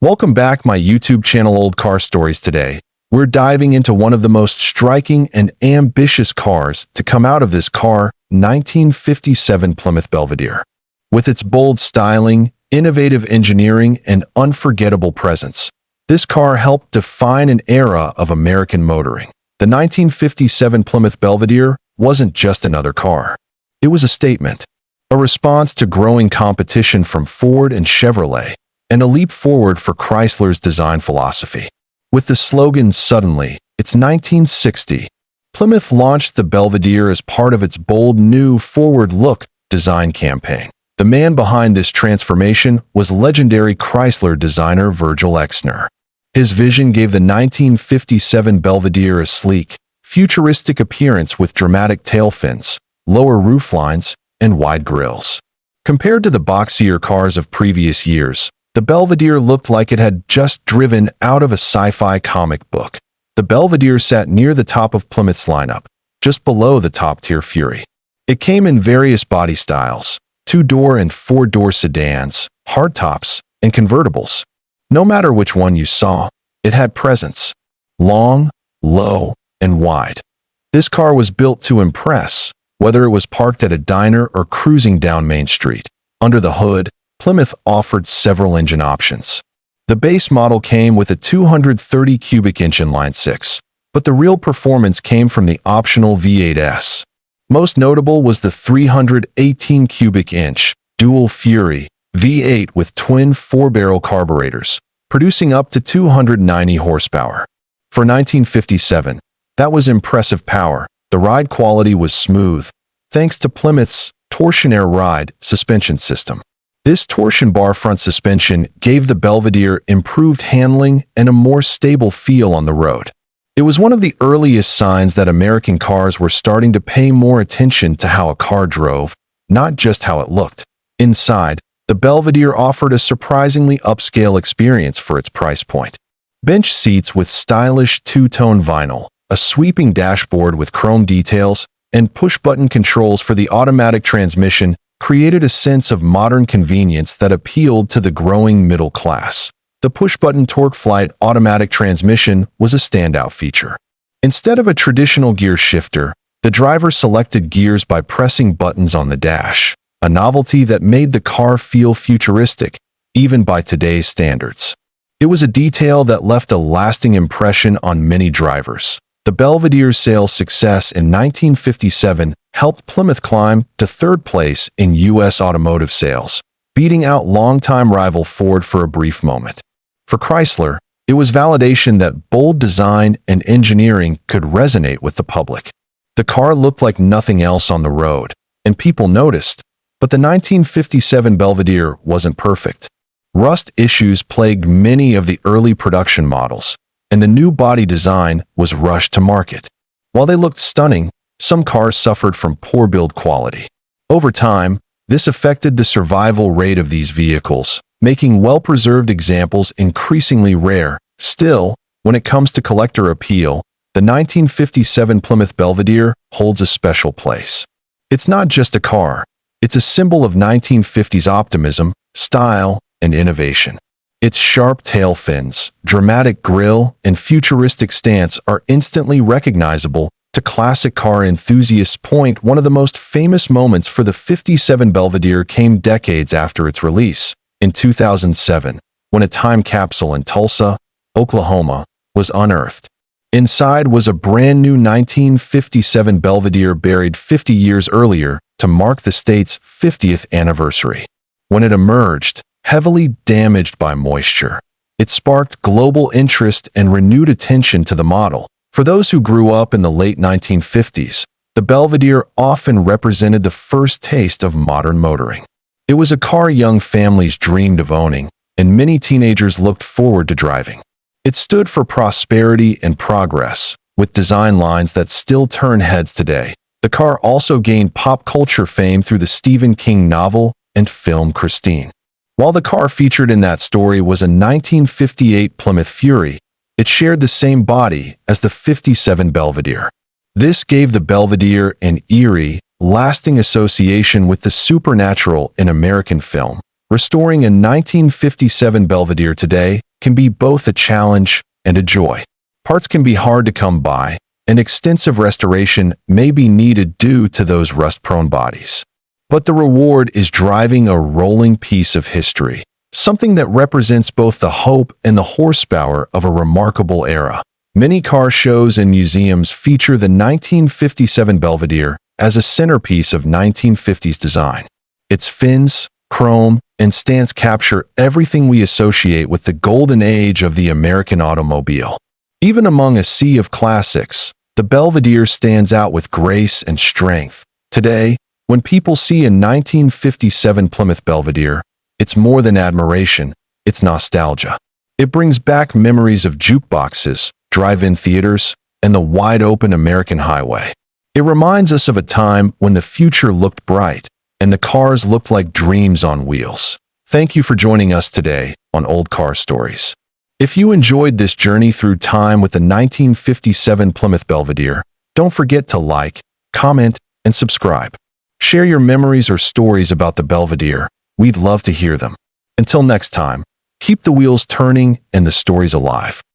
Welcome back my YouTube channel Old Car Stories. Today, we're diving into one of the most striking and ambitious cars to come out of this car, 1957 Plymouth Belvedere. With its bold styling, innovative engineering, and unforgettable presence, this car helped define an era of American motoring. The 1957 Plymouth Belvedere wasn't just another car. It was a statement, a response to growing competition from Ford and Chevrolet, and a leap forward for Chrysler's design philosophy. With the slogan "Suddenly, it's 1960," Plymouth launched the Belvedere as part of its bold new forward-look design campaign. The man behind this transformation was legendary Chrysler designer Virgil Exner. His vision gave the 1957 Belvedere a sleek, futuristic appearance with dramatic tailfins, lower rooflines, and wide grilles. Compared to the boxier cars of previous years, the Belvedere looked like it had just driven out of a sci-fi comic book. The Belvedere sat near the top of Plymouth's lineup, just below the top-tier Fury. It came in various body styles, 2-door and 4-door sedans, hardtops, and convertibles. No matter which one you saw, it had presence. Long, low, and wide. This car was built to impress, whether it was parked at a diner or cruising down Main Street. Under the hood, Plymouth offered several engine options. The base model came with a 230 cubic inch inline-six, but the real performance came from the optional V8s. Most notable was the 318 cubic inch dual Fury V8 with twin 4-barrel carburetors, producing up to 290 horsepower. For 1957, that was impressive power. The ride quality was smooth, thanks to Plymouth's Torsionaire ride suspension system. This torsion bar front suspension gave the Belvedere improved handling and a more stable feel on the road. It was one of the earliest signs that American cars were starting to pay more attention to how a car drove, not just how it looked. Inside, the Belvedere offered a surprisingly upscale experience for its price point. Bench seats with stylish two-tone vinyl, a sweeping dashboard with chrome details, and push-button controls for the automatic transmission created a sense of modern convenience that appealed to the growing middle class. The push-button TorqueFlite automatic transmission was a standout feature. Instead of a traditional gear shifter, the driver selected gears by pressing buttons on the dash, a novelty that made the car feel futuristic, even by today's standards. It was a detail that left a lasting impression on many drivers. The Belvedere's sales success in 1957 helped Plymouth climb to third place in U.S. automotive sales, beating out longtime rival Ford for a brief moment. For Chrysler, it was validation that bold design and engineering could resonate with the public. The car looked like nothing else on the road, and people noticed, but the 1957 Belvedere wasn't perfect. Rust issues plagued many of the early production models, and the new body design was rushed to market. While they looked stunning, some cars suffered from poor build quality. Over time, this affected the survival rate of these vehicles, making well-preserved examples increasingly rare. Still, when it comes to collector appeal, the 1957 Plymouth Belvedere holds a special place. It's not just a car, it's a symbol of 1950s optimism, style, and innovation. Its sharp tail fins, dramatic grille, and futuristic stance are instantly recognizable to classic car enthusiasts. One of the most famous moments for the 57 Belvedere came decades after its release, in 2007, when a time capsule in Tulsa, Oklahoma, was unearthed. Inside was a brand new 1957 Belvedere buried 50 years earlier to mark the state's 50th anniversary. When it emerged, heavily damaged by moisture, it sparked global interest and renewed attention to the model. For those who grew up in the late 1950s, the Belvedere often represented the first taste of modern motoring. It was a car young families dreamed of owning, and many teenagers looked forward to driving. It stood for prosperity and progress, with design lines that still turn heads today. The car also gained pop culture fame through the Stephen King novel and film Christine. While the car featured in that story was a 1958 Plymouth Fury, it shared the same body as the 57 Belvedere. This gave the Belvedere an eerie, lasting association with the supernatural in American film. Restoring a 1957 Belvedere today can be both a challenge and a joy. Parts can be hard to come by, and extensive restoration may be needed due to those rust-prone bodies. But the reward is driving a rolling piece of history, something that represents both the hope and the horsepower of a remarkable era. Many car shows and museums feature the 1957 Belvedere as a centerpiece of 1950s design. Its fins, chrome, and stance capture everything we associate with the golden age of the American automobile. Even among a sea of classics, the Belvedere stands out with grace and strength. Today, when people see a 1957 Plymouth Belvedere, it's more than admiration, it's nostalgia. It brings back memories of jukeboxes, drive-in theaters, and the wide-open American highway. It reminds us of a time when the future looked bright, and the cars looked like dreams on wheels. Thank you for joining us today on Old Car Stories. If you enjoyed this journey through time with the 1957 Plymouth Belvedere, don't forget to like, comment, and subscribe. Share your memories or stories about the Belvedere. We'd love to hear them. Until next time, keep the wheels turning and the stories alive.